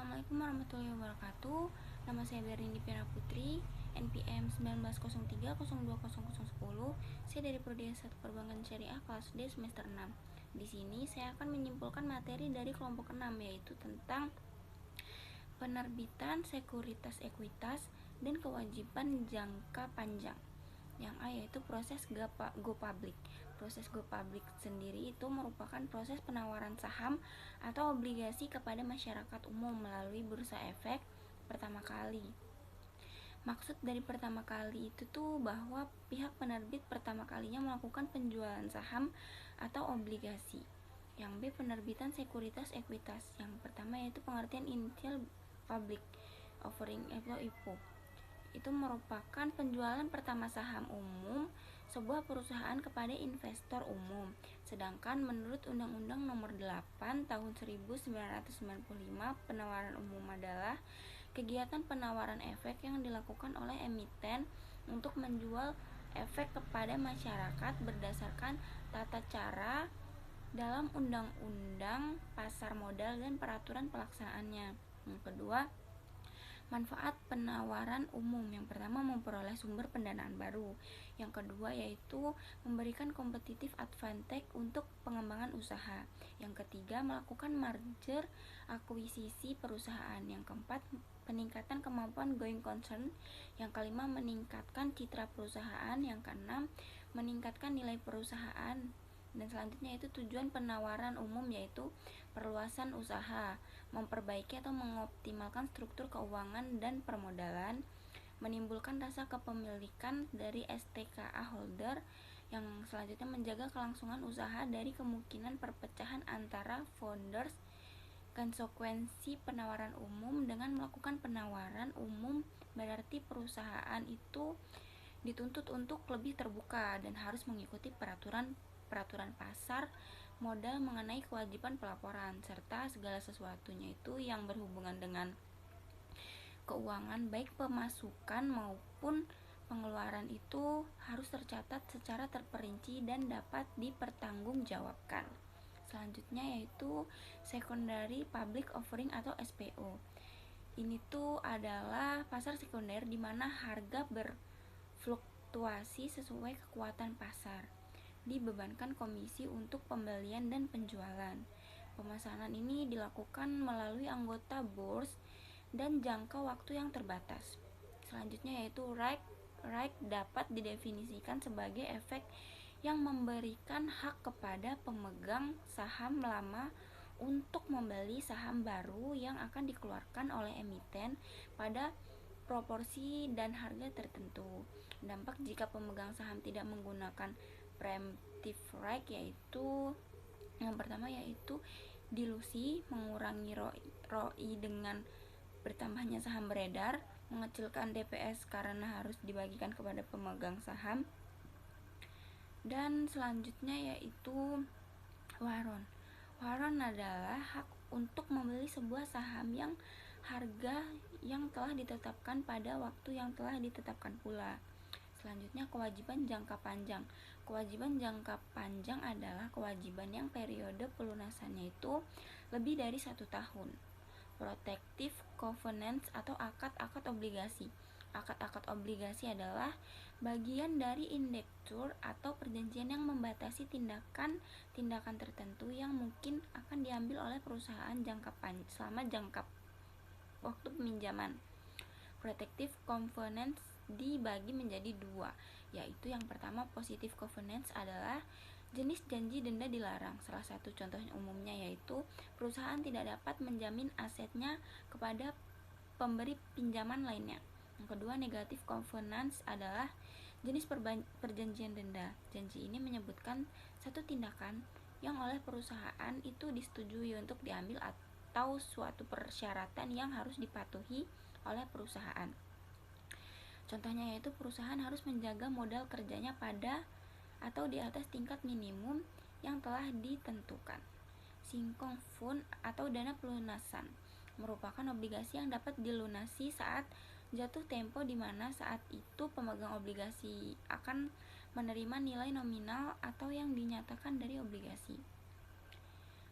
Assalamualaikum warahmatullahi wabarakatuh. Nama saya Berni Pira Putri, NPM 1903020010. Saya dari Prodi S1 Perbankan Syariah kelas D semester 6. Di sini saya akan menyimpulkan materi dari kelompok 6, yaitu tentang penerbitan sekuritas ekuitas dan kewajiban jangka panjang. Yang A yaitu proses go public. Proses go public sendiri itu merupakan proses penawaran saham atau obligasi kepada masyarakat umum melalui bursa efek pertama kali. Maksud dari pertama kali itu tuh bahwa pihak penerbit pertama kalinya melakukan penjualan saham atau obligasi. Yang B, penerbitan sekuritas ekuitas. Yang pertama yaitu pengertian initial public offering atau IPO. Itu merupakan penjualan pertama saham umum sebuah perusahaan kepada investor umum. Sedangkan menurut Undang-Undang Nomor 8 Tahun 1995, penawaran umum adalah kegiatan penawaran efek yang dilakukan oleh emiten untuk menjual efek kepada masyarakat berdasarkan tata cara dalam Undang-Undang Pasar Modal dan peraturan pelaksanaannya. Yang kedua, manfaat penawaran umum. Yang pertama, memperoleh sumber pendanaan baru. Yang kedua yaitu memberikan competitive advantage untuk pengembangan usaha. Yang ketiga, melakukan merger akuisisi perusahaan. Yang keempat, peningkatan kemampuan going concern. Yang kelima, meningkatkan citra perusahaan. Yang keenam, meningkatkan nilai perusahaan. Dan selanjutnya itu tujuan penawaran umum yaitu perluasan usaha, memperbaiki atau mengoptimalkan struktur keuangan dan permodalan, menimbulkan rasa kepemilikan dari STKA holder. Yang selanjutnya, menjaga kelangsungan usaha dari kemungkinan perpecahan antara founders. Konsekuensi penawaran umum dengan melakukan penawaran umum berarti perusahaan itu dituntut untuk lebih terbuka dan harus mengikuti peraturan pasar modal mengenai kewajiban pelaporan serta segala sesuatunya itu yang berhubungan dengan keuangan, baik pemasukan maupun pengeluaran itu harus tercatat secara terperinci dan dapat dipertanggungjawabkan. Selanjutnya yaitu secondary public offering atau SPO. Ini tuh adalah pasar sekunder di mana harga berfluktuasi sesuai kekuatan pasar. Dibebankan komisi untuk pembelian dan penjualan. Pemesanan ini dilakukan melalui anggota board dan jangka waktu yang terbatas. Selanjutnya yaitu right dapat didefinisikan sebagai efek yang memberikan hak kepada pemegang saham lama untuk membeli saham baru yang akan dikeluarkan oleh emiten pada proporsi dan harga tertentu. Dampak jika pemegang saham tidak menggunakan preemptive right yaitu yang pertama yaitu dilusi, mengurangi ROI dengan bertambahnya saham beredar, mengecilkan DPS karena harus dibagikan kepada pemegang saham. Dan selanjutnya yaitu waron. Waron adalah hak untuk membeli sebuah saham yang harga yang telah ditetapkan pada waktu yang telah ditetapkan pula. Selanjutnya, kewajiban jangka panjang. Kewajiban jangka panjang adalah kewajiban yang periode pelunasannya itu lebih dari 1 tahun. Protective covenants atau akad obligasi. Akad obligasi adalah bagian dari indentur atau perjanjian yang membatasi tindakan tertentu yang mungkin akan diambil oleh perusahaan selama jangka waktu peminjaman. Protective covenants dibagi menjadi 2, yaitu yang pertama, positive covenants adalah jenis janji denda dilarang. Salah satu contohnya umumnya yaitu perusahaan tidak dapat menjamin asetnya kepada pemberi pinjaman lainnya. Yang kedua, negative covenants adalah jenis perjanjian denda. Janji ini menyebutkan satu tindakan yang oleh perusahaan itu disetujui untuk diambil atau suatu persyaratan yang harus dipatuhi oleh perusahaan. Contohnya yaitu perusahaan harus menjaga modal kerjanya pada atau di atas tingkat minimum yang telah ditentukan. Singkong fund atau dana pelunasan merupakan obligasi yang dapat dilunasi saat jatuh tempo, di mana saat itu pemegang obligasi akan menerima nilai nominal atau yang dinyatakan dari obligasi.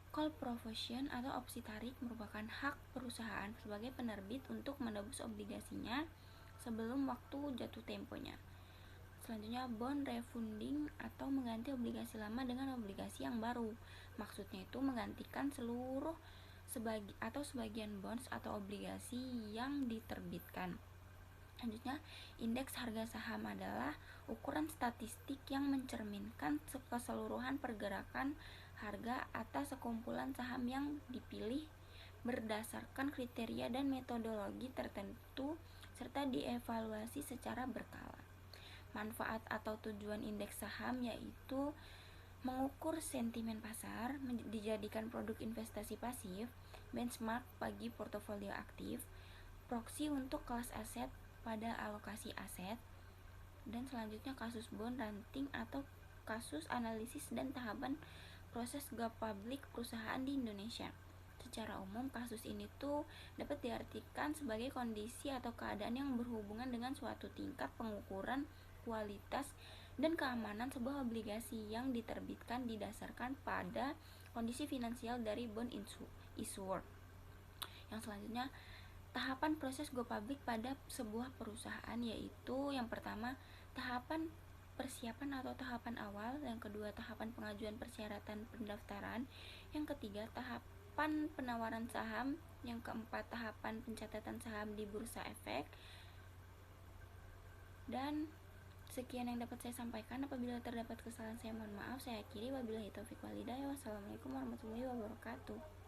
Call provision atau opsi tarik merupakan hak perusahaan sebagai penerbit untuk menebus obligasinya sebelum waktu jatuh temponya. Selanjutnya, bond refunding atau mengganti obligasi lama dengan obligasi yang baru. Maksudnya itu menggantikan seluruh sebagian bonds atau obligasi yang diterbitkan. Selanjutnya, indeks harga saham adalah ukuran statistik yang mencerminkan keseluruhan pergerakan harga atas sekumpulan saham yang dipilih berdasarkan kriteria dan metodologi tertentu serta dievaluasi secara berkala. Manfaat atau tujuan indeks saham yaitu mengukur sentimen pasar, dijadikan produk investasi pasif, benchmark bagi portofolio aktif, proksi untuk kelas aset pada alokasi aset, dan selanjutnya kasus bond ranting atau kasus analisis dan tahapan proses go public perusahaan di Indonesia. Secara umum, kasus ini tuh dapat diartikan sebagai kondisi atau keadaan yang berhubungan dengan suatu tingkat pengukuran kualitas dan keamanan sebuah obligasi yang diterbitkan didasarkan pada kondisi finansial dari bond issuer. Yang selanjutnya, tahapan proses go public pada sebuah perusahaan yaitu yang pertama tahapan persiapan atau tahapan awal, yang kedua tahapan pengajuan persyaratan pendaftaran, yang ketiga tahapan penawaran saham, yang keempat tahapan pencatatan saham di bursa efek. Dan sekian yang dapat saya sampaikan. Apabila terdapat kesalahan saya mohon maaf. Saya akhiri, wabillahi taufiq walhidayah. Wassalamualaikum warahmatullahi wabarakatuh.